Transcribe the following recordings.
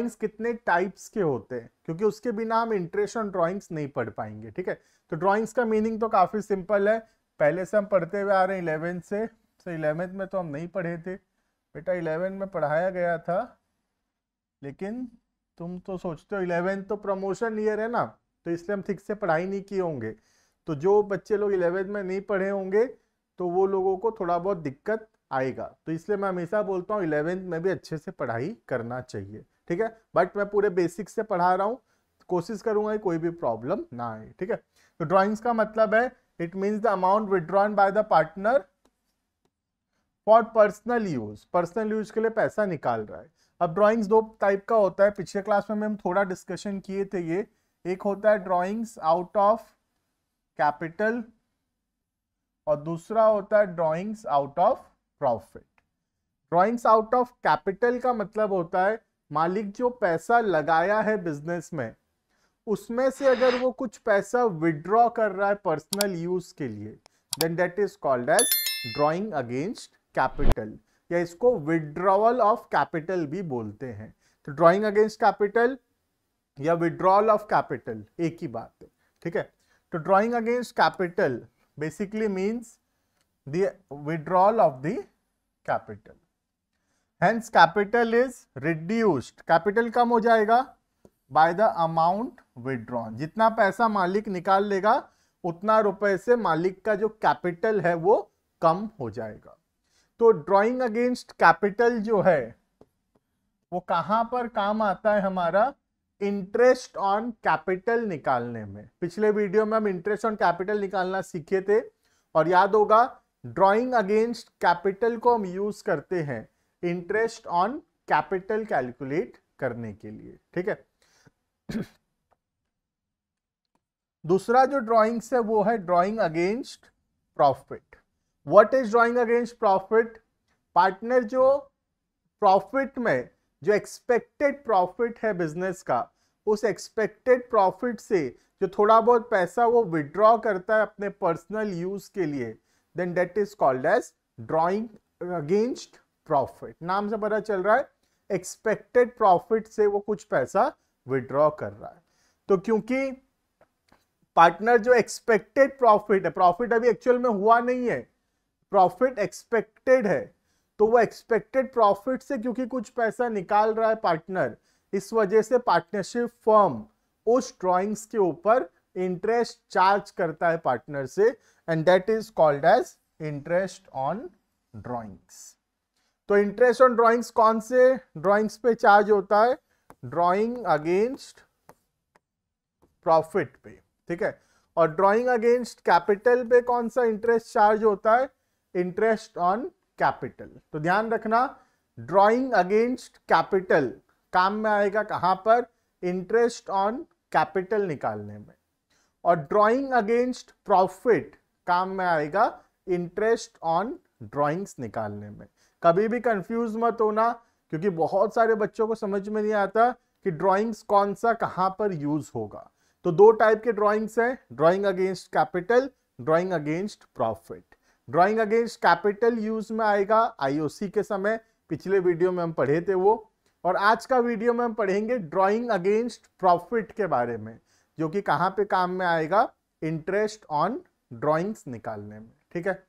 Drawings कितने types के होते हैं, क्योंकि उसके बिना हम इंटरेस्ट ऑन ड्राइंग्स नहीं पढ़ पाएंगे। ठीक है, तो ड्राइंग्स का मीनिंग तो काफी सिंपल है, पहले से हम पढ़ते हुए आ रहे हैं 11th से। तो 11th में तो हम नहीं पढ़े थे बेटा, 11 में पढ़ाया गया था, लेकिन तुम तो सोचते हो 11th तो प्रमोशन ईयर है ना, तो इसलिए हम ठीक से पढ़ाई नहीं किए होंगे। तो जो बच्चे लोग 11th में नहीं पढ़े होंगे तो वो लोगों को थोड़ा बहुत दिक्कत आएगा, तो इसलिए मैं हमेशा बोलता हूँ 11th में भी अच्छे से पढ़ाई करना चाहिए। ठीक है, बट मैं पूरे बेसिक से पढ़ा रहा हूँ, कोशिश करूंगा कोई भी प्रॉब्लम ना आए। ठीक है, तो ड्राइंग्स का मतलब है it means the amount withdrawn by the partner for personal use, personal use के लिए पैसा निकाल रहा है। अब ड्राइंग्स दो टाइप का होता है, पिछले क्लास में हम थोड़ा डिस्कशन किए थे ये। एक होता है ड्राइंग्स आउट ऑफ कैपिटल और दूसरा होता है drawings out of profit. Drawings out of capital का मतलब होता है मालिक जो पैसा लगाया है बिजनेस में, उसमें से अगर वो कुछ पैसा विड्रॉ कर रहा है पर्सनल यूज के लिए, then that is called as drawing against capital, या इसको विड्रॉवल ऑफ कैपिटल भी बोलते हैं। तो ड्राइंग अगेंस्ट कैपिटल या विड्रॉल ऑफ कैपिटल एक ही बात है। ठीक है, तो drawing against capital basically means the withdrawal of the capital, hence capital is reduced, capital कम हो जाएगा बाय द अमाउंट विड्रॉन, जितना पैसा मालिक निकाल लेगा उतना रुपए से मालिक का जो कैपिटल है वो कम हो जाएगा। तो ड्राइंग अगेंस्ट कैपिटल जो है वो कहां पर काम आता है हमारा, इंटरेस्ट ऑन कैपिटल निकालने में। पिछले वीडियो में हम इंटरेस्ट ऑन कैपिटल निकालना सीखे थे, और याद होगा ड्राइंग अगेंस्ट कैपिटल को हम यूज करते हैं इंटरेस्ट ऑन कैपिटल कैलकुलेट करने के लिए। ठीक है, दूसरा जो ड्राइंग्स है वो है drawing against profit. What is drawing against profit, partner जो प्रॉफिट में जो एक्सपेक्टेड प्रॉफिट है बिजनेस का, उस एक्सपेक्टेड प्रॉफिट से जो थोड़ा बहुत पैसा वो विड्रॉ करता है अपने पर्सनल यूज के लिए, then that is called as drawing against profit. नाम से पता चल रहा है एक्सपेक्टेड प्रॉफिट से वो कुछ पैसा विड्रॉ कर रहा है। तो क्योंकि पार्टनर जो एक्सपेक्टेड प्रॉफिट है, प्रॉफिट अभी एक्चुअल में हुआ नहीं है, प्रॉफिट एक्सपेक्टेड है, तो वो एक्सपेक्टेड प्रॉफिट से क्योंकि कुछ पैसा निकाल रहा है पार्टनर, इस वजह से पार्टनरशिप फर्म उस ड्राइंग्स के ऊपर इंटरेस्ट चार्ज करता है पार्टनर से, and that is called as interest on drawings. तो इंटरेस्ट ऑन ड्राइंग्स कौन से ड्राइंग्स पे चार्ज होता है, ड्राइंग अगेंस्ट प्रॉफिट पे। ठीक है, और ड्राइंग अगेंस्ट कैपिटल पे कौन सा इंटरेस्ट चार्ज होता है, इंटरेस्ट ऑन कैपिटल। तो ध्यान रखना ड्राइंग अगेंस्ट कैपिटल काम में आएगा कहां पर, इंटरेस्ट ऑन कैपिटल निकालने में, और ड्राइंग अगेंस्ट प्रॉफिट काम में आएगा इंटरेस्ट ऑन ड्राइंग्स निकालने में। कभी भी कंफ्यूज मत होना, क्योंकि बहुत सारे बच्चों को समझ में नहीं आता कि ड्राइंग्स कौन सा कहां पर यूज होगा। तो दो टाइप के ड्राइंग्स हैं, drawing against capital, drawing against profit. Drawing against capital use में आएगा आईओसी के समय, पिछले वीडियो में हम पढ़े थे वो, और आज का वीडियो में हम पढ़ेंगे ड्राइंग अगेंस्ट प्रॉफिट के बारे में, जो कि कहां पे काम में आएगा, इंटरेस्ट ऑन ड्राइंग्स निकालने में। ठीक है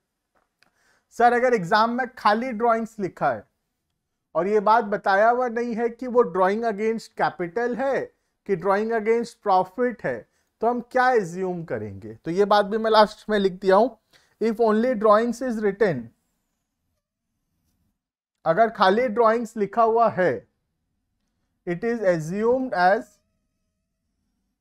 सर, अगर एग्जाम में खाली ड्राइंग्स लिखा है और ये बात बताया हुआ नहीं है कि वो ड्राइंग अगेंस्ट कैपिटल है कि ड्राइंग अगेंस्ट प्रॉफिट है, तो हम क्या एज्यूम करेंगे। तो ये बात भी मैं लास्ट में लिख दिया हूं, if only drawings is written, अगर खाली ड्राइंग्स लिखा हुआ है, it is assumed as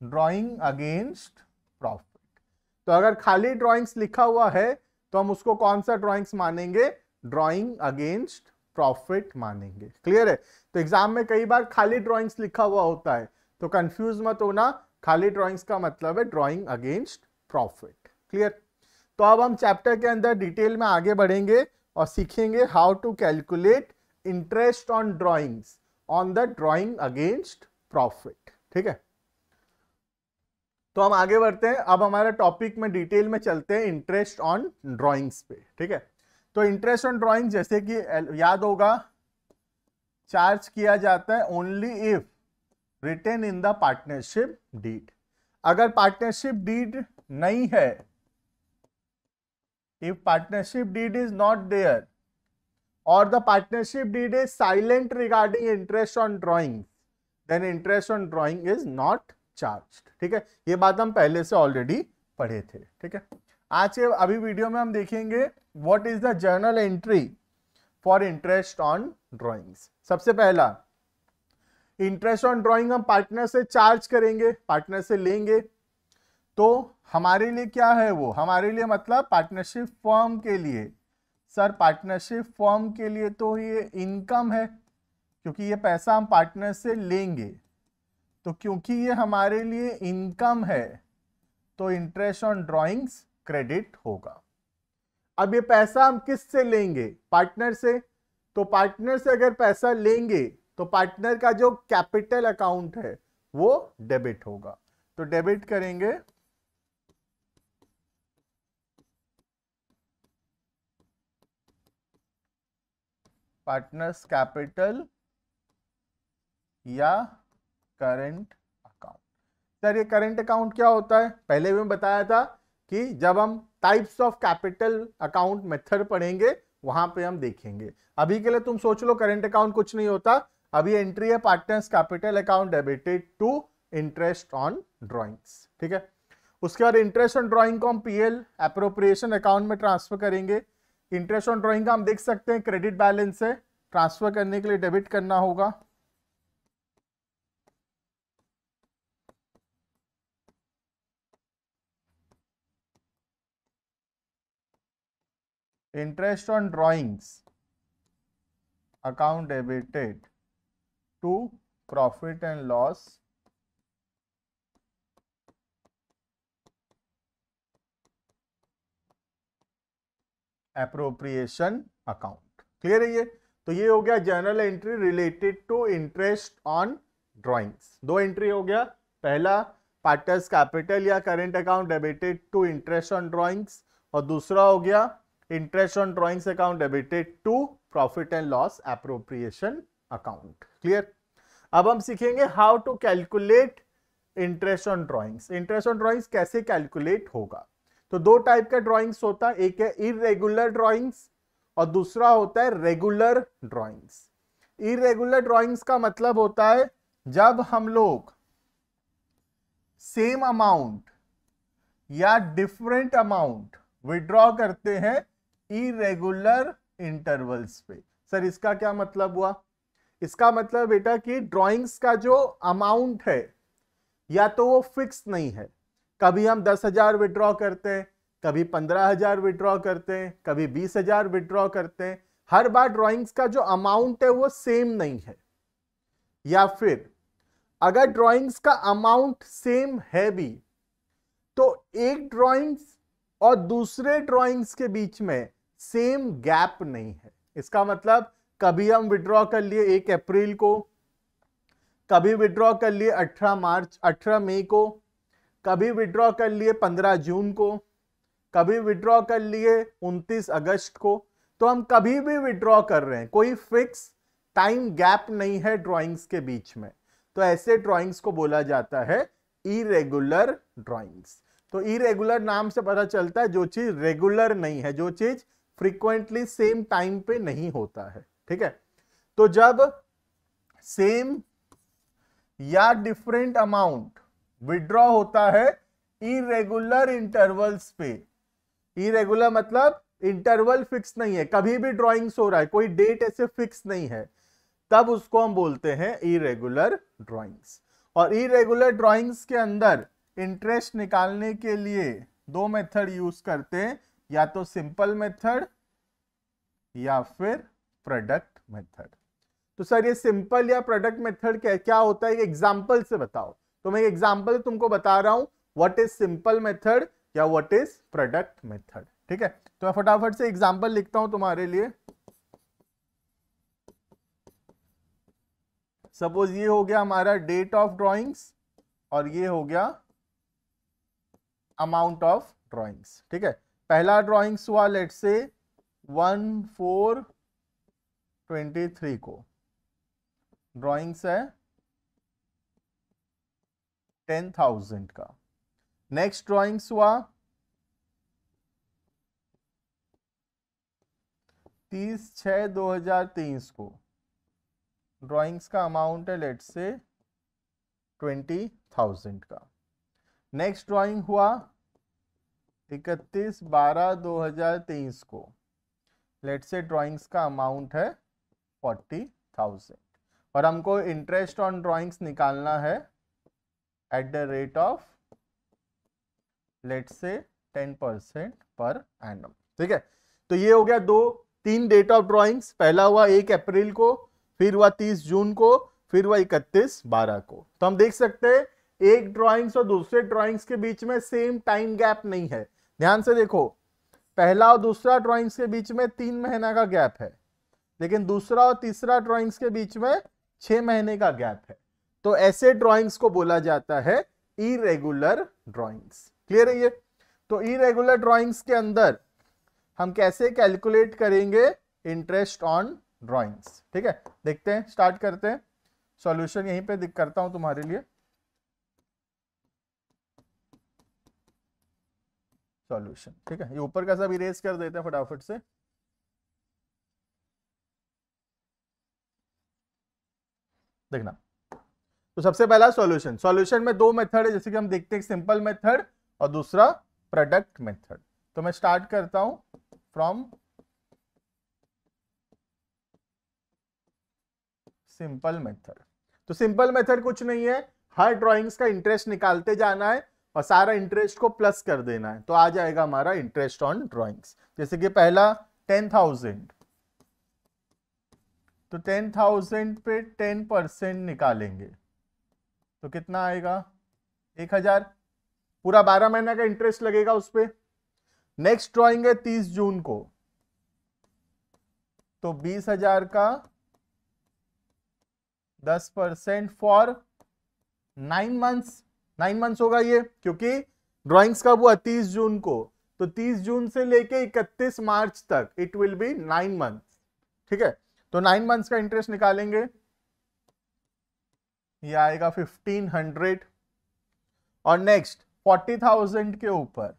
drawing against profit. तो अगर खाली ड्राइंग्स लिखा हुआ है तो हम उसको कौन सा ड्राइंग्स मानेंगे, ड्राइंग अगेंस्ट प्रॉफिट मानेंगे। क्लियर है, तो एग्जाम में कई बार खाली ड्राइंग्स लिखा हुआ होता है, तो कंफ्यूज मत होना, खाली ड्राइंग्स का मतलब है ड्राइंग अगेंस्ट प्रॉफिट। क्लियर, तो अब हम चैप्टर के अंदर डिटेल में आगे बढ़ेंगे और सीखेंगे how to calculate interest on drawings on the drawing against profit. ठीक है, तो हम आगे बढ़ते हैं, अब हमारा टॉपिक में डिटेल में चलते हैं इंटरेस्ट ऑन ड्राइंग्स पे। ठीक है, तो इंटरेस्ट ऑन ड्राइंग जैसे कि याद होगा चार्ज किया जाता है only if written in the partnership deed. अगर पार्टनरशिप डीड नहीं है, if partnership deed is not there और the partnership deed is silent regarding interest on drawing, then interest on drawing is not charged. ठीक है, ये बात हम पहले से ऑलरेडी पढ़े थे। ठीक है, आज के अभी वीडियो में हम देखेंगे what is the journal entry for interest on drawings. सबसे पहला, इंटरेस्ट ऑन ड्रॉइंग हम पार्टनर से चार्ज करेंगे, पार्टनर से लेंगे, तो हमारे लिए क्या है वो, हमारे लिए मतलब पार्टनरशिप फर्म के लिए, सर पार्टनरशिप फर्म के लिए तो ये इनकम है, क्योंकि ये पैसा हम पार्टनर से लेंगे, तो क्योंकि ये हमारे लिए इनकम है तो इंटरेस्ट ऑन ड्रॉइंग्स क्रेडिट होगा। अब ये पैसा हम किस से लेंगे, पार्टनर से, तो पार्टनर से अगर पैसा लेंगे तो पार्टनर का जो कैपिटल अकाउंट है वो डेबिट होगा, तो डेबिट करेंगे पार्टनर्स कैपिटल या करंट अकाउंट। सर ये करंट अकाउंट क्या होता है, पहले भी मैं बताया था कि जब हम types of capital account method पढ़ेंगे वहां पे हम देखेंगे। अभी के लिए तुम सोच लो करंट अकाउंट कुछ नहीं होता, अभी एंट्री है partners capital account debited to interest on drawings. ठीक है, उसके बाद इंटरेस्ट ऑन ड्रॉइंग को हम पीएल एप्रोप्रिएशन अकाउंट में ट्रांसफर करेंगे। इंटरेस्ट ऑन ड्रॉइंग का हम देख सकते हैं क्रेडिट बैलेंस है, ट्रांसफर करने के लिए डेबिट करना होगा। Interest on drawings account debited to profit and loss appropriation account. Clear है ये, तो ये हो गया journal entry related to interest on drawings. दो एंट्री हो गया, पहला पार्टनर्स कैपिटल या current account debited to interest on drawings, और दूसरा हो गया interest on drawings account debited to profit and loss appropriation account. Clear, अब हम सीखेंगे how to calculate interest on drawings. Interest on drawings कैसे कैलकुलेट होगा, तो दो टाइप का ड्राइंग्स होता है, एक है इरेगुलर ड्राइंग्स और दूसरा होता है रेगुलर ड्राइंग्स। इरेगुलर ड्राइंग्स का मतलब होता है जब हम लोग सेम अमाउंट या डिफरेंट अमाउंट विड्रॉ करते हैं इरेगुलर इंटरवल्स पे। सर इसका क्या मतलब हुआ, इसका मतलब बेटा कि ड्राइंग्स का जो अमाउंट है या तो वो फिक्स नहीं है, कभी हम 10,000 विड्रॉ करते हैं, कभी 15,000 विड्रॉ करते हैं, कभी 20,000 विड्रॉ करते हैं, हर बार ड्राइंग्स का जो अमाउंट है वो सेम नहीं है। या फिर अगर ड्राइंग्स का अमाउंट सेम है भी तो एक ड्राइंग्स और दूसरे ड्राइंग्स के बीच में सेम गैप नहीं है। इसका मतलब कभी हम विड्रॉ कर लिए 1 अप्रैल को, कभी विड्रॉ कर लिए 18 मई को, कभी विड्रॉ कर लिए 15 जून को, कभी विड्रॉ कर लिए 29 अगस्त को, तो हम कभी भी विड्रॉ कर रहे हैं, कोई फिक्स टाइम गैप नहीं है ड्राइंग्स के बीच में, तो ऐसे ड्राइंग्स को बोला जाता है इरेगुलर ड्राइंग्स। तो इरेगुलर नाम से पता चलता है जो चीज रेगुलर नहीं है, जो चीज फ्रीक्वेंटली सेम टाइम पे नहीं होता है। ठीक है, तो जब सेम या डिफरेंट अमाउंट विड्रॉ होता है इरेगुलर इंटरवल्स पे, इरेगुलर मतलब इंटरवल फिक्स नहीं है, कभी भी ड्राइंग्स हो रहा है, कोई डेट ऐसे फिक्स नहीं है, तब उसको हम बोलते हैं इरेगुलर ड्राइंग्स। और इरेगुलर ड्राइंग्स के अंदर इंटरेस्ट निकालने के लिए दो मेथड यूज करते हैं, या तो सिंपल मेथड या फिर प्रोडक्ट मेथड। तो सर ये सिंपल या प्रोडक्ट मेथड क्या होता है, एग्जांपल से बताओ। तो मैं एग्जांपल तुमको बता रहा हूं व्हाट इज सिंपल मेथड या व्हाट इज प्रोडक्ट मेथड। ठीक है, तो मैं फटाफट से एग्जांपल लिखता हूं तुम्हारे लिए। सपोज ये हो गया हमारा डेट ऑफ ड्राइंग्स और ये हो गया अमाउंट ऑफ ड्राइंग्स। ठीक है, पहला ड्राइंग्स हुआ लेट्स से 1/4/23 को, ड्राइंग्स है 10,000 का। नेक्स्ट ड्राइंग्स हुआ 30/6/2023 को, ड्राइंग्स का अमाउंट है लेट से 20,000 का। नेक्स्ट ड्राइंग हुआ 31/12/2023 को, लेट से ड्राइंग्स का अमाउंट है 40,000 और हमको इंटरेस्ट ऑन ड्राइंग्स निकालना है at the rate of let say 10% per annum. ठीक है, तो ये हो गया 3 डेट ऑफ ड्राइंग्स। पहला हुआ 1 अप्रैल को, फिर हुआ 30 जून को, फिर हुआ 31/12 को। तो हम देख सकते हैं एक ड्राइंग्स और दूसरे ड्राइंग्स के बीच में सेम टाइम गैप नहीं है। ध्यान से देखो, पहला और दूसरा ड्राइंग्स के बीच में 3 महीना का गैप है, लेकिन दूसरा और तीसरा ड्राइंग्स के बीच में 6 महीने का गैप है। तो ऐसे ड्राइंग्स को बोला जाता है इरेगुलर ड्राइंग्स। क्लियर है ये? तो इरेगुलर ड्राइंग्स के अंदर हम कैसे कैलकुलेट करेंगे इंटरेस्ट ऑन ड्राइंग्स। ठीक है, देखते हैं, स्टार्ट करते हैं। सॉल्यूशन यहीं पे करता हूं तुम्हारे लिए। सॉल्यूशन, ठीक है, ये ऊपर का सब इरेज कर देते हैं फटाफट से। देखना, तो सबसे पहला सॉल्यूशन। सॉल्यूशन में 2 मेथड है, जैसे कि हम देखते हैं, सिंपल मेथड और दूसरा प्रोडक्ट मेथड। तो मैं स्टार्ट करता हूं फ्रॉम सिंपल मेथड। तो सिंपल मेथड कुछ नहीं है, हर ड्राइंग्स का इंटरेस्ट निकालते जाना है और सारा इंटरेस्ट को प्लस कर देना है, तो आ जाएगा हमारा इंटरेस्ट ऑन ड्राइंग्स। जैसे कि पहला 10,000, तो 10,000 पे 10% निकालेंगे तो कितना आएगा? 1,000। पूरा 12 महीने का इंटरेस्ट लगेगा उस पे। नेक्स्ट ड्राइंग है 30 जून को, तो 20,000 का 10% फॉर 9 मंथ्स। 9 मंथ्स होगा ये, क्योंकि ड्राइंग्स कब हुआ? 30 जून को, तो 30 जून से लेके 31 मार्च तक इट विल बी 9 मंथ्स। ठीक है, तो 9 मंथ्स का इंटरेस्ट निकालेंगे, ये आएगा 1500। और नेक्स्ट 40,000 के ऊपर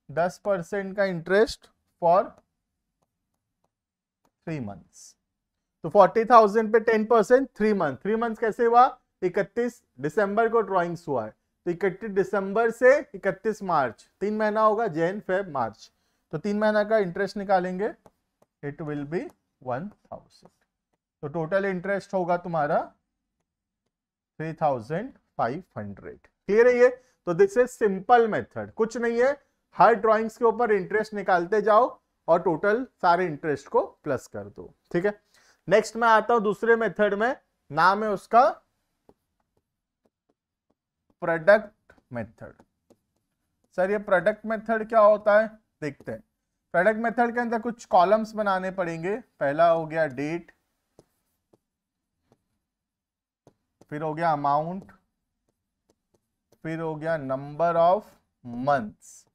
10% का इंटरेस्ट फॉर 3 मंथ्स। तो 40,000 पे 10% 3 मंथ। 3 मंथ कैसे हुआ? 31 दिसंबर को ड्राइंग्स हुआ है, तो 31 दिसंबर से 31 मार्च 3 महीना होगा, जैन फेब मार्च। तो 3 महीना का इंटरेस्ट निकालेंगे, इट विल बी 1000। तो टोटल इंटरेस्ट होगा तुम्हारा 3,500। क्लियर है ये? तो दिस इज सिंपल मेथड, कुछ नहीं है, हर ड्राइंग्स के ऊपर इंटरेस्ट निकालते जाओ और टोटल सारे इंटरेस्ट को प्लस कर दो। ठीक है, नेक्स्ट मैं आता हूं दूसरे मेथड में, नाम है उसका प्रोडक्ट मेथड। सर ये प्रोडक्ट मेथड क्या होता है, देखते हैं। प्रोडक्ट मेथड के अंदर कुछ कॉलम्स बनाने पड़ेंगे। पहला हो गया डेट, फिर हो गया अमाउंट, फिर हो गया नंबर ऑफ मंथ्स।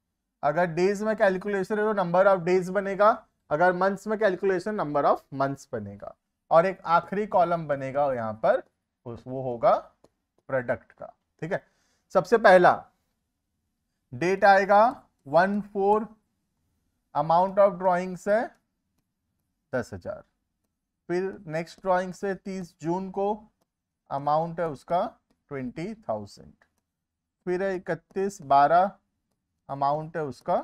अगर डेज में कैलकुलेशन है तो नंबर ऑफ डेज बनेगा, अगर मंथ्स में कैलकुलेशन नंबर ऑफ मंथ्स बनेगा, और एक आखिरी कॉलम बनेगा यहां पर, वो होगा प्रोडक्ट का। ठीक है, सबसे पहला डेट आएगा 1/4, अमाउंट ऑफ ड्राइंग्स है 10,000। फिर नेक्स्ट ड्राइंग से 30 जून को, अमाउंट है उसका 20,000। फिर है 31/12, अमाउंट है उसका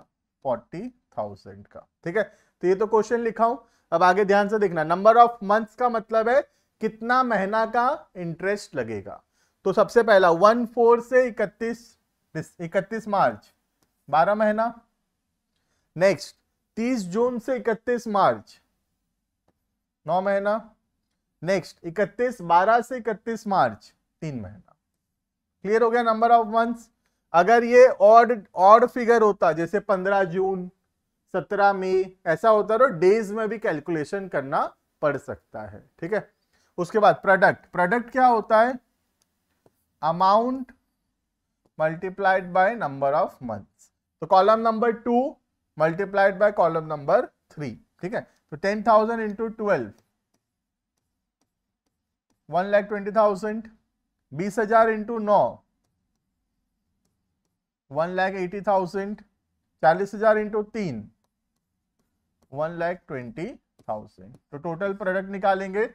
40,000 का। ठीक है, तो ये तो क्वेश्चन लिखा हूं। अब आगे ध्यान से देखना, नंबर ऑफ मंथ्स का मतलब है कितना महीना का इंटरेस्ट लगेगा। तो सबसे पहला 1/4 से 31 मार्च 12 महीना। नेक्स्ट 30 जून से 31 मार्च 9 महीना। नेक्स्ट 31/12 से 31 मार्च 3 महीना। क्लियर हो गया नंबर ऑफ मंथ्स। अगर ये ऑड फिगर होता, जैसे 15 जून 17 मई ऐसा होता तो डेज में भी कैलकुलेशन करना पड़ सकता है। ठीक है, उसके बाद प्रोडक्ट क्या होता है? Amount multiplied by number of months. तो column number 2 multiplied by column number 3। ठीक है, तो 10,000 इंटू 12 1,20,000, 20,000 इंटू 9 1,80,000, 40,000 इंटू 3 1,20,000। तो टोटल प्रोडक्ट निकालेंगे,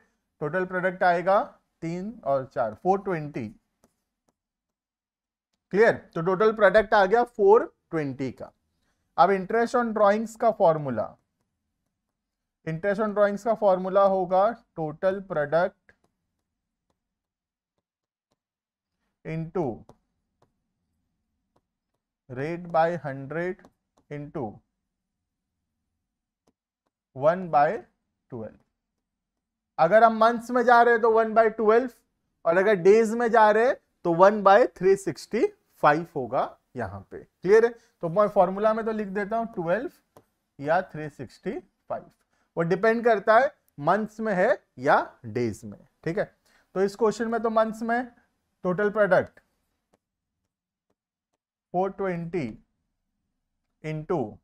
टोटल प्रोडक्ट आएगा 3 और 4 420। क्लियर? तो टोटल प्रोडक्ट आ गया 420 का। अब इंटरेस्ट ऑन ड्रॉइंग्स का फॉर्मूला, इंटरेस्ट ऑन ड्रॉइंग्स का फॉर्मूला होगा total product into rate by 100 into 1/12। अगर हम मंथ्स में जा रहे हैं तो 1/12, और अगर डेज में जा रहे हैं तो 1/365 होगा यहां पे। क्लियर है? तो मैं फॉर्मूला में तो लिख देता हूं 12 या 365, वो डिपेंड करता है मंथ्स में है या डेज में। ठीक है? तो इस क्वेश्चन में तो मंथ्स में total product 420 into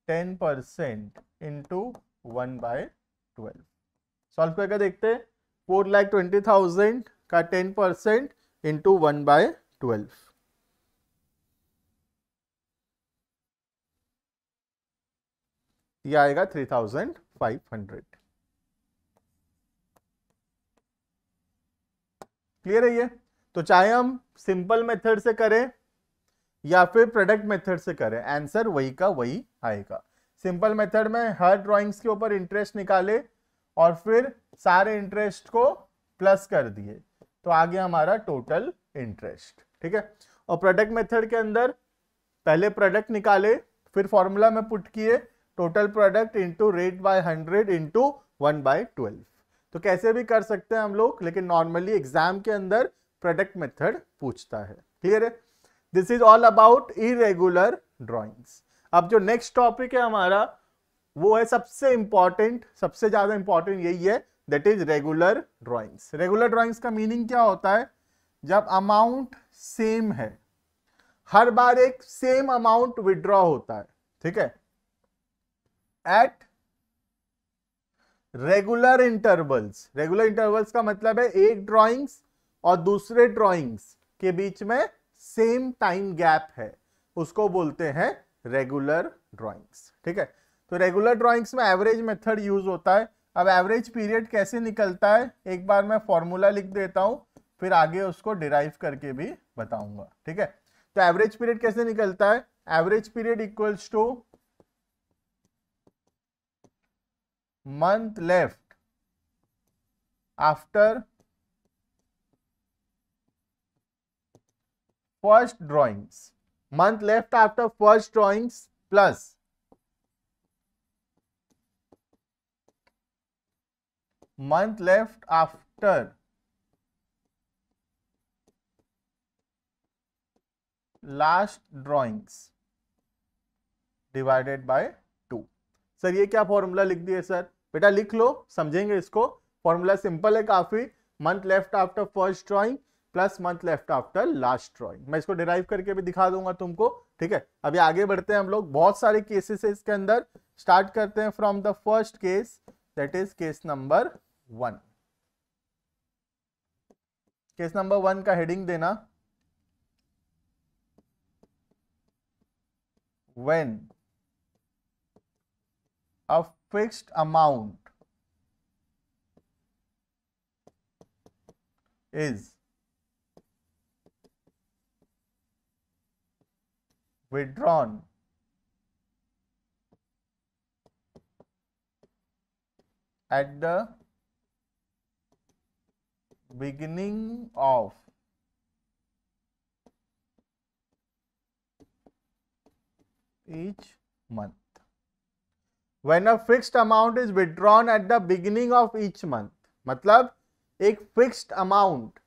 10% into 1/12। Solve करके देखते हैं। 4,20,000 का 10% इंटू 1/12, ये आएगा 3,500। क्लियर है ये? तो चाहे हम सिंपल मेथड से करें या फिर प्रोडक्ट मेथड से करें, आंसर वही का वही आएगा। सिंपल मेथड में हर ड्राइंग्स के ऊपर इंटरेस्ट निकाले और फिर सारे इंटरेस्ट को प्लस कर दिए, तो आ गया हमारा टोटल इंटरेस्ट। ठीक है? और प्रोडक्ट मेथड के अंदर पहले प्रोडक्ट निकाले, फिर फॉर्मूला में पुट किए total product into rate by 100 into 1/12। तो कैसे भी कर सकते हैं हम लोग, लेकिन नॉर्मली एग्जाम के अंदर प्रोडक्ट मेथड पूछता है। क्लियर है? This is all about irregular drawings. अब जो नेक्स्ट टॉपिक है हमारा वो है सबसे इंपॉर्टेंट, सबसे ज्यादा इंपॉर्टेंट यही है, that is regular drawings. Regular drawings का मीनिंग क्या होता है? जब अमाउंट सेम है, हर बार एक सेम अमाउंट विड्रॉ होता है। ठीक है? At regular intervals. Regular intervals का मतलब है एक ड्राइंग्स और दूसरे ड्राइंग्स के बीच में सेम टाइम गैप है, उसको बोलते हैं रेगुलर ड्राइंग्स। ठीक है? तो रेगुलर ड्राइंग्स में एवरेज मेथड यूज होता है। अब एवरेज पीरियड कैसे निकलता है, एक बार मैं फॉर्मूला लिख देता हूं, फिर आगे उसको डिराइव करके भी बताऊंगा। ठीक है? तो एवरेज पीरियड कैसे निकलता है? Average period equals to month left after first drawings, month left after first drawings plus month left after last drawings divided by 2। Sir ये क्या फॉर्मूला लिख दिए सर? बेटा लिख लो, समझेंगे इसको। फॉर्मूला सिंपल है काफी, month left after first drawing plus month left after last drawing. मैं इसको डिराइव करके भी दिखा दूंगा तुमको। ठीक है? अभी आगे बढ़ते हैं हम लोग, बहुत सारे केसेस है इसके अंदर। स्टार्ट करते हैं from the first case, that is case number 1। Case number 1 का हेडिंग देना, when a fixed amount is withdrawn at the beginning of each month। When a fixed amount is withdrawn at the beginning of each month, मतलब एक fixed amount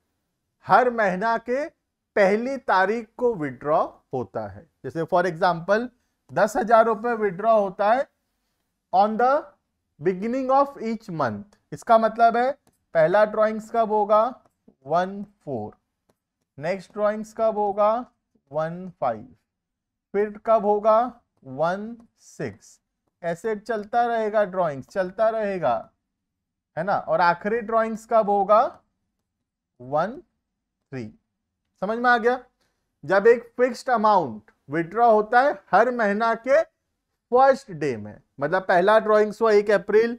हर महीना के पहली तारीख को withdraw होता है। जैसे फॉर एग्जांपल 10,000 रुपए विड्रॉ होता है on the beginning of each month. इसका मतलब है पहला ड्राइंग्स कब होगा? 1/4, नेक्स्ट ड्राइंग्स कब होगा? 1/5, फिर कब होगा? 1/6। ऐसे चलता रहेगा, ड्राइंग्स चलता रहेगा। है ना, और आखिरी ड्राइंग्स कब होगा 1-3। समझ में आ गया। जब एक फिक्स्ड अमाउंट विड्रॉ होता है हर महीना के फर्स्ट डे में, मतलब पहला ड्राइंग्स हुआ 1 अप्रैल,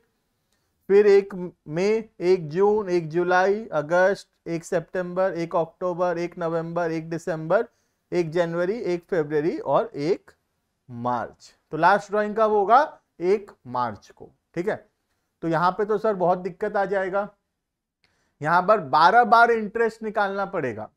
फिर 1 मई, 1 जून, 1 जुलाई, अगस्त, 1 सितंबर, 1 अक्टूबर, 1 नवंबर, 1 दिसंबर, 1 जनवरी, 1 फरवरी और 1 मार्च। तो लास्ट ड्राइंग कब होगा 1 मार्च को। ठीक है, तो यहां पे तो सर बहुत दिक्कत आ जाएगा, यहां पर 12 बार इंटरेस्ट निकालना पड़ेगा।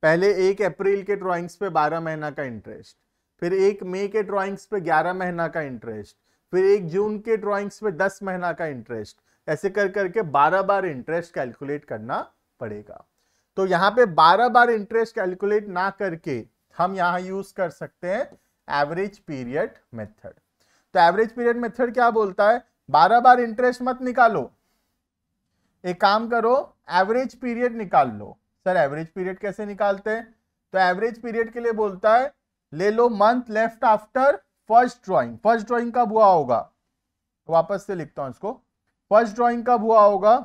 पहले 1 अप्रैल के ड्राइंग्स पे 12 महीना का इंटरेस्ट, फिर 1 मई के ड्राइंग्स पे 11 महीना का इंटरेस्ट, फिर 1 जून के ड्राइंग्स पे 10 महीना का इंटरेस्ट, ऐसे कर करके 12 बार इंटरेस्ट कैलकुलेट करना पड़ेगा। तो यहां पे 12 बार इंटरेस्ट कैलकुलेट ना करके हम यहां यूज कर सकते हैं एवरेज पीरियड मेथड। तो एवरेज पीरियड मेथड क्या बोलता है, 12 बार इंटरेस्ट मत निकालो, एक काम करो एवरेज पीरियड निकाल लो। सर एवरेज पीरियड कैसे निकालते हैं, तो एवरेज पीरियड के लिए बोलता है ले लो month left after first drawing. First drawing कब हुआ होगा, वापस से लिखता हूं इसको, फर्स्ट ड्राइंग कब हुआ होगा,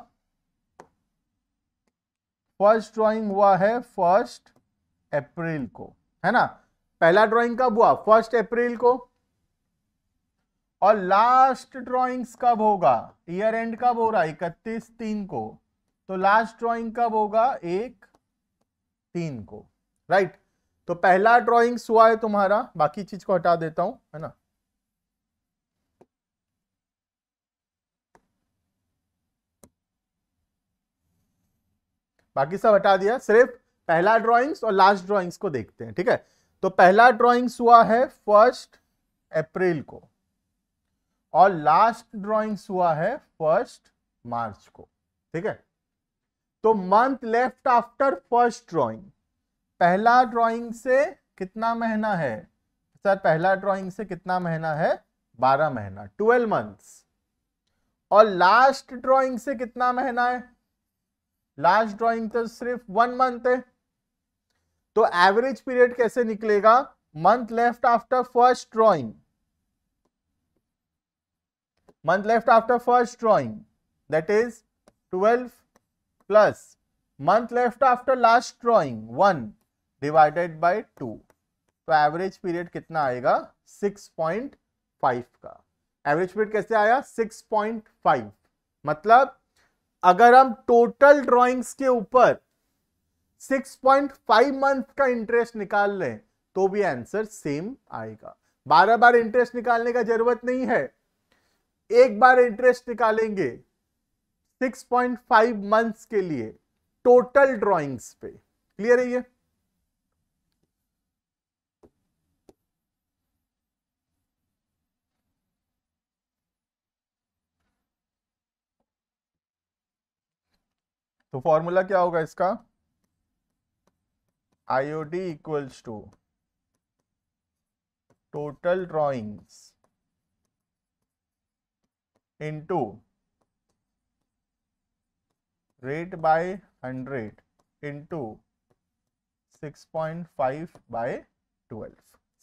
फर्स्ट ड्राइंग हुआ है 1 अप्रैल को, है ना। पहला ड्राइंग कब हुआ 1 अप्रैल को, और लास्ट ड्राइंग्स कब होगा, ईयर एंड कब हो रहा है 31/3 को, तो लास्ट ड्राइंग कब होगा 1/3 को, राइट। तो पहला ड्राइंग्स हुआ है तुम्हारा, बाकी चीज को हटा देता हूं, है ना, बाकी सब हटा दिया, सिर्फ पहला ड्राइंग्स और लास्ट ड्राइंग्स को देखते हैं। ठीक है, तो पहला ड्राइंग्स हुआ है 1 अप्रैल को और लास्ट ड्राइंग्स हुआ है 1 मार्च को। ठीक है, तो month left after first drawing, पहला ड्राइंग से कितना महीना है सर, पहला ड्राइंग से कितना महीना है 12 महीना, 12 मंथ्स, और लास्ट ड्राइंग से कितना महीना है, लास्ट ड्राइंग तो सिर्फ 1 मंथ है। तो एवरेज पीरियड कैसे निकलेगा, month left after first drawing, month left after first drawing, that is 12 plus month left after last drawing 1 divided by 2, तो एवरेज पीरियड कितना आएगा 6.5 का। एवरेज पीरियड कैसे आया 6.5, मतलब अगर हम टोटल ड्राइंग्स के ऊपर 6.5 मंथ का इंटरेस्ट निकाल लें तो भी आंसर सेम आएगा। 12 बार इंटरेस्ट निकालने का जरूरत नहीं है, एक बार इंटरेस्ट निकालेंगे 6.5 मंथ्स के लिए टोटल ड्राइंग्स पे। क्लियर है ये, तो फॉर्मूला क्या होगा इसका, IOD equals to total drawings into rate by 100 into 6.5 by 12।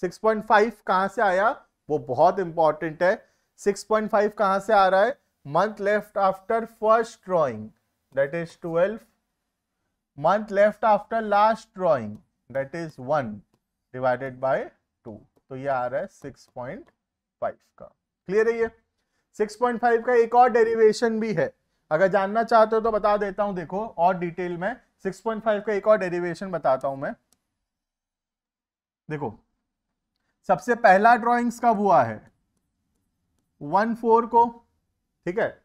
6.5 कहां से आया वो बहुत इंपॉर्टेंट है। 6.5 कहां से आ रहा है, month left after first drawing that is 12, month left after last drawing that is 1 divided by 2, तो ये आ रहा है 6.5 का। क्लियर है ये। 6.5 का एक और डेरिवेशन भी है, अगर जानना चाहते हो तो बता देता हूं, देखो और डिटेल में 6.5 का एक और डेरिवेशन बताता हूं मैं। देखो सबसे पहला ड्राइंग्स कब हुआ है 1/4 को, ठीक है।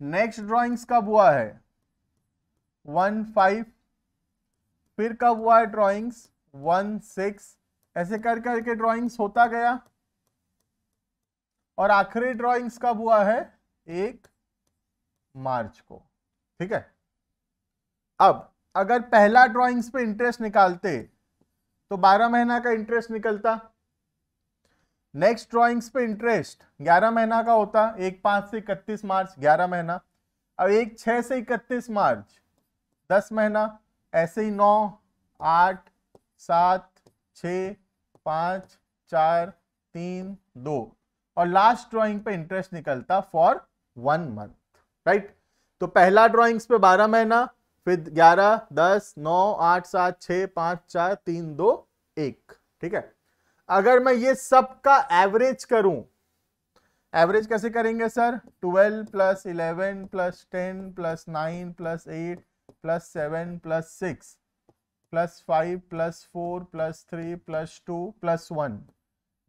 नेक्स्ट ड्राइंग्स कब हुआ है 1/5, फिर कब हुआ है ड्राइंग्स 1/6, ऐसे कर करके ड्राइंग्स होता गया, और आखिरी ड्राइंग्स कब हुआ है 1 मार्च को। ठीक है, अब अगर पहला ड्राइंग्स पे इंटरेस्ट निकालते तो 12 महीना का इंटरेस्ट निकलता, नेक्स्ट ड्राइंग्स पे इंटरेस्ट 11 महीना का होता, 1/5 से 31 मार्च 11 महीना, अब 1/6 से 31 मार्च 10 महीना, ऐसे ही 9, 8, 7, 6, 5, 4, 3, 2, और लास्ट ड्राइंग पे इंटरेस्ट निकलता फॉर 1 मंथ, राइट। तो पहला ड्राइंग्स पे 12 महीना, फिर 11, 10, 9, 8, 7, 6, 5, 4, 3, 2, 1। ठीक है, अगर मैं ये सब का एवरेज करूं, एवरेज कैसे करेंगे sir? 12 plus 11 plus 10 plus 9 plus 8 plus 7 plus 6 plus 5 plus 4 plus 3 plus 2 plus 1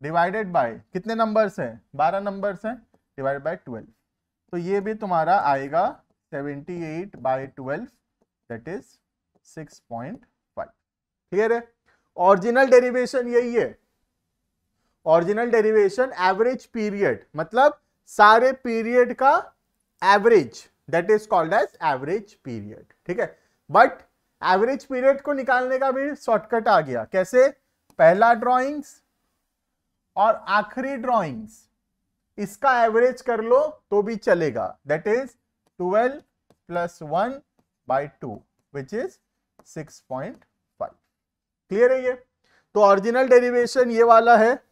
divided by कितने नंबर्स हैं? 12 नंबर्स हैं, डिवाइडेड बाय 12। तो ये भी तुम्हारा आएगा 78/12, दैट इज 6.5। क्लियर है? ओरिजिनल डेरिवेशन यही है। ओरिजिनल डेरिवेशन एवरेज पीरियड, मतलब सारे पीरियड का average, that is called as average period. ठीक है, बट एवरेज पीरियड को निकालने का भी शॉर्टकट आ गया। कैसे? पहला ड्राइंग्स और आखिरी ड्राइंग्स, इसका एवरेज कर लो तो भी चलेगा, that is 12 plus 1/2 which is 6.5। Clear है ये? तो ओरिजिनल डेरिवेशन ये वाला है,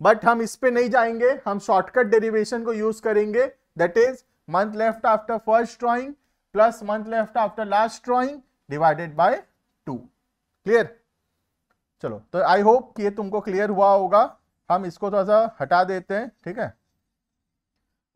बट हम इस पे नहीं जाएंगे, हम शॉर्टकट डेरिवेशन को यूज करेंगे, that is month left after first drawing plus month left after last drawing divided by 2। Clear? चलो, तो आई होप कि ये तुमको क्लियर हुआ होगा। हम इसको थोड़ा सा हटा देते हैं। ठीक है,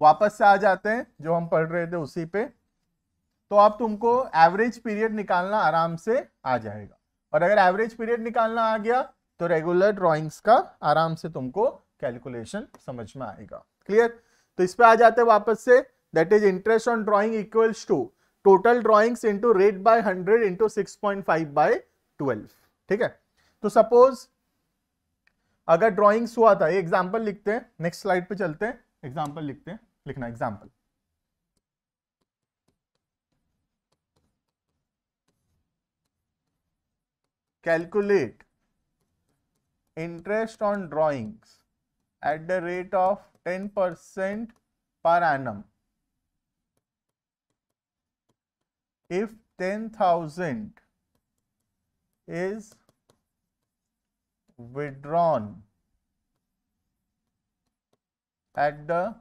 वापस से आ जाते हैं जो हम पढ़ रहे थे उसी पे। तो अब तुमको एवरेज पीरियड निकालना आराम से आ जाएगा, और अगर एवरेज पीरियड निकालना आ गया तो रेगुलर ड्राइंग्स का आराम से तुमको कैलकुलेशन समझ में आएगा। क्लियर? तो इस पे आ जाते हैं वापस से, that is interest on drawing equals to total drawings into rate by 100 into 6.5/12। ठीक है, तो सपोज अगर ड्राइंग्स हुआ था, एग्जाम्पल लिखते हैं, नेक्स्ट स्लाइड पे चलते हैं, एग्जाम्पल लिखते हैं, लिखना example. Calculate interest on drawings at the rate of 10% per annum if 10,000 is withdrawn at the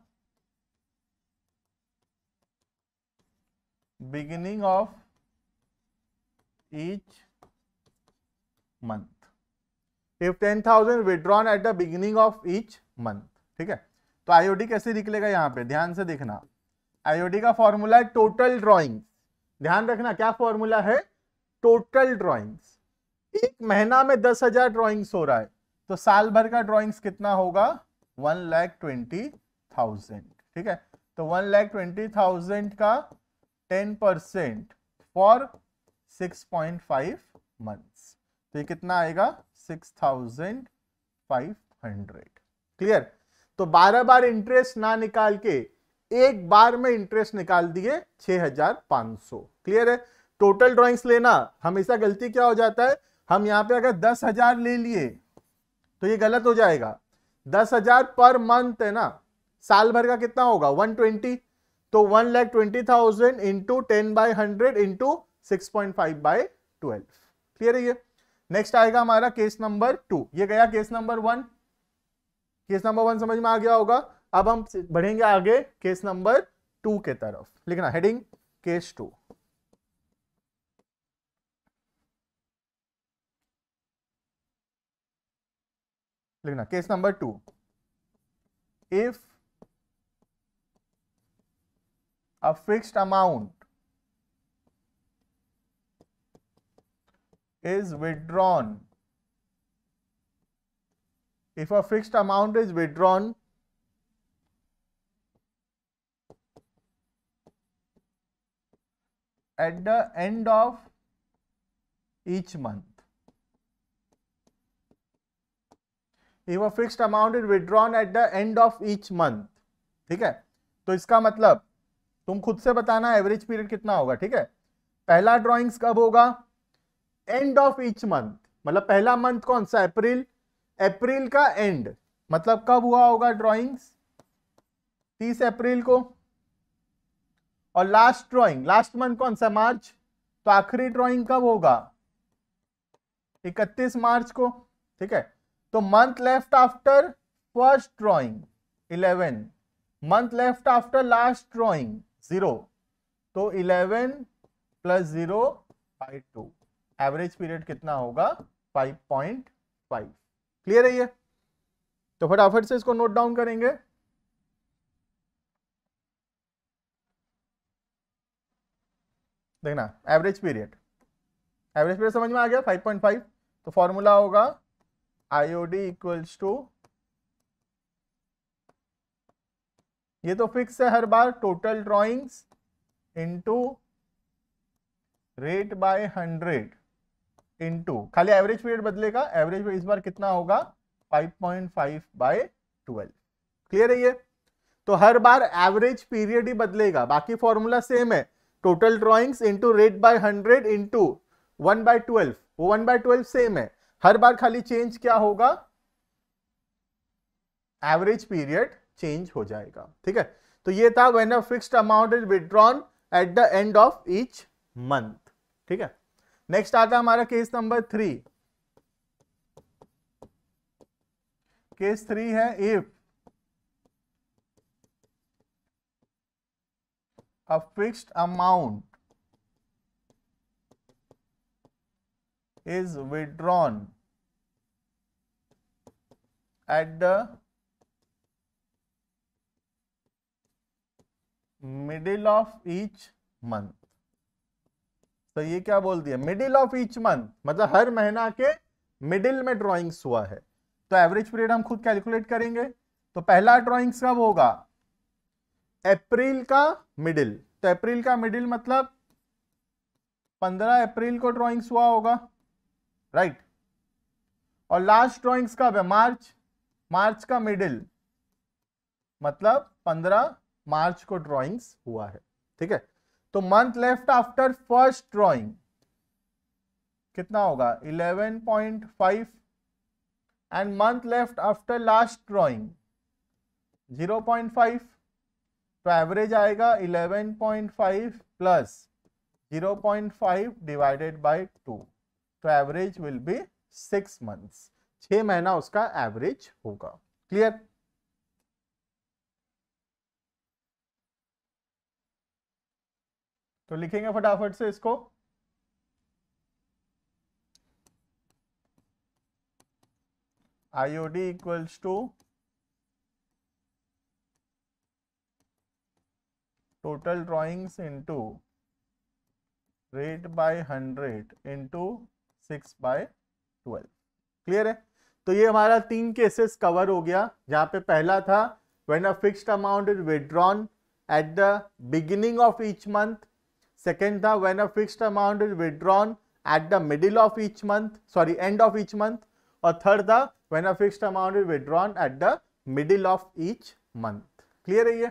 beginning of each month। If 10,000 withdrawn at the beginning of each month। ठीक है, तो IOD कैसे निकलेगा? यहां पे ध्यान से देखना, आईओडी का फॉर्मूला है टोटल ड्राइंग्स। ध्यान रखना क्या फॉर्मूला है? Total drawings. एक महीना में 10,000 ड्राइंग्स हो रहा है, तो साल भर का ड्राइंग्स कितना होगा? 1,20,000। ठीक है, तो 1,20,000 का 10% फॉर 6.5 मंथ्स, तो ये कितना आएगा? 6,500। क्लियर? तो 12 बार इंटरेस्ट ना निकाल के एक बार में इंटरेस्ट निकाल दिए 6,500। क्लियर है? टोटल ड्राइंग्स लेना, हमेशा गलती क्या हो जाता है, हम यहां पे अगर 10,000 ले लिए तो ये गलत हो जाएगा। 10,000 पर मंथ है ना, साल भर का कितना होगा? 120। तो 1,20,000 इंटू 10/100 इंटू 6.5/12। क्लियर है ये? नेक्स्ट आएगा हमारा केस नंबर 2। ये गया केस नंबर 1। केस नंबर 1 समझ में आ गया होगा। अब हम बढ़ेंगे आगे केस नंबर 2 के तरफ। लिखना हेडिंग केस 2। लिखना case number 2। If a fixed amount is withdrawn, if a fixed amount is withdrawn at the end of each month, if a fixed amount is withdrawn at the end of each month, ठीक है, तो इसका मतलब तुम खुद से बताना average period कितना होगा। ठीक है, पहला ड्राइंग्स कब होगा? एंड ऑफ ईच मंथ, मतलब पहला मंथ कौन सा? अप्रैल। अप्रैल का एंड मतलब कब हुआ होगा ड्राइंग्स? 30 अप्रैल को। और लास्ट ड्राइंग, लास्ट मंथ कौन सा? मार्च। तो आखिरी ड्राइंग कब होगा? 31 मार्च को। ठीक है, तो month left after first drawing 11, month left after last drawing 0, तो 11 + 0/2, एवरेज पीरियड कितना होगा 5.5। क्लियर है ये? तो फटाफट से इसको नोट डाउन करेंगे। देखना एवरेज पीरियड समझ में आ गया 5.5। तो फॉर्मूला होगा IOD इक्वल्स टू, ये तो फिक्स है हर बार, total drawings into rate by 100 into, खाली एवरेज पीरियड बदलेगा, एवरेज पीरियड इस बार कितना होगा 5.5/12। क्लियर है ये? तो हर बार एवरेज पीरियड ही बदलेगा, बाकी फॉर्मूला सेम है, total drawings into rate by 100 into 1/12, वो 1/12 सेम है, हर बार खाली चेंज क्या होगा, एवरेज पीरियड चेंज हो जाएगा। ठीक है? तो ये था when a fixed amount is withdrawn at the end of each month. ठीक है? नेक्स्ट आता है हमारा केस नंबर 3। केस 3 है if a fixed amount is withdrawn at the middle of each month। तो ये क्या बोल दिया, मिडिल ऑफ ईच मंथ, मतलब हर महीना के मिडिल में ड्राइंग्स हुआ है। तो एवरेज पीरियड हम खुद कैलकुलेट करेंगे। तो पहला ड्राइंग्स कब होगा, अप्रैल का मिडिल। तो अप्रैल का मिडिल मतलब 15 अप्रैल को ड्राइंग्स हुआ होगा, राइट। और लास्ट ड्राइंग्स कब है, मार्च का मिडिल, मतलब 15 मार्च को ड्राइंग्स हुआ है। ठीक है? तो month left after first drawing कितना होगा 11.5 and month left after last drawing 0.5। तो एवरेज आएगा 11.5 प्लस 0.5 डिवाइडेड बाय 2। तो एवरेज विल बी 6 मंथ्स, 6 महीना उसका एवरेज होगा। क्लियर? तो लिखेंगे फटाफट से इसको, IOD equals to total drawings into rate by 100 into 6/12। Clear है? तो ये हमारा 3 केसेस कवर हो गया, जहां पे पहला था when a fixed amount is withdrawn at the beginning of each month, second था when a fixed amount is withdrawn at the middle of each month, sorry end of each month, और third था when a fixed amount is withdrawn at the middle of each month. Clear है ये?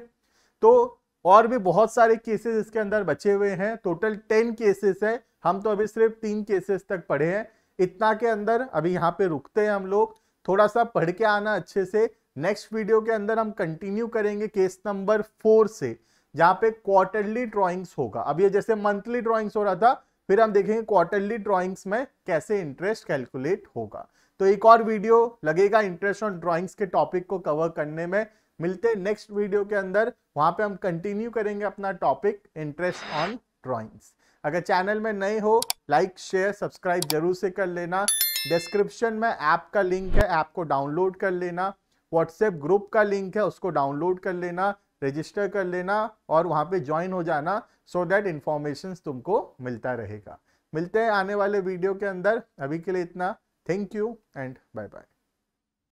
तो और भी बहुत सारे cases इसके अंदर बचे हुए हैं, टोटल 10 केसेस है, हम तो अभी सिर्फ 3 केसेस तक पढ़े हैं। इतना के अंदर अभी यहाँ पे रुकते हैं हम लोग, थोड़ा सा पढ़ के आना अच्छे से। नेक्स्ट वीडियो के अंदर हम कंटिन्यू करेंगे केस नंबर 4 से, जहां पे क्वार्टरली ड्राइंग्स होगा। अब ये जैसे मंथली ड्राइंग्स हो रहा था, फिर हम देखेंगे क्वार्टरली ड्राइंग्स में कैसे इंटरेस्ट कैलकुलेट होगा। तो एक और वीडियो लगेगा इंटरेस्ट ऑन ड्राइंग्स के टॉपिक को कवर करने में। मिलते हैं नेक्स्ट वीडियो के अंदर, वहां पे हम कंटिन्यू करेंगे अपना टॉपिक इंटरेस्ट ऑन ड्राइंग्स। अगर चैनल में नए हो, लाइक शेयर सब्सक्राइब जरूर से कर लेना। डिस्क्रिप्शन में ऐप का लिंक है, ऐप को डाउनलोड कर लेना। व्हाट्सएप ग्रुप का लिंक है, उसको डाउनलोड कर लेना, रजिस्टर कर लेना और वहां पे ज्वाइन हो जाना, सो दैट इंफॉर्मेशन तुमको मिलता रहेगा। मिलते हैं आने वाले वीडियो के अंदर, अभी के लिए इतना। Thank you and bye bye.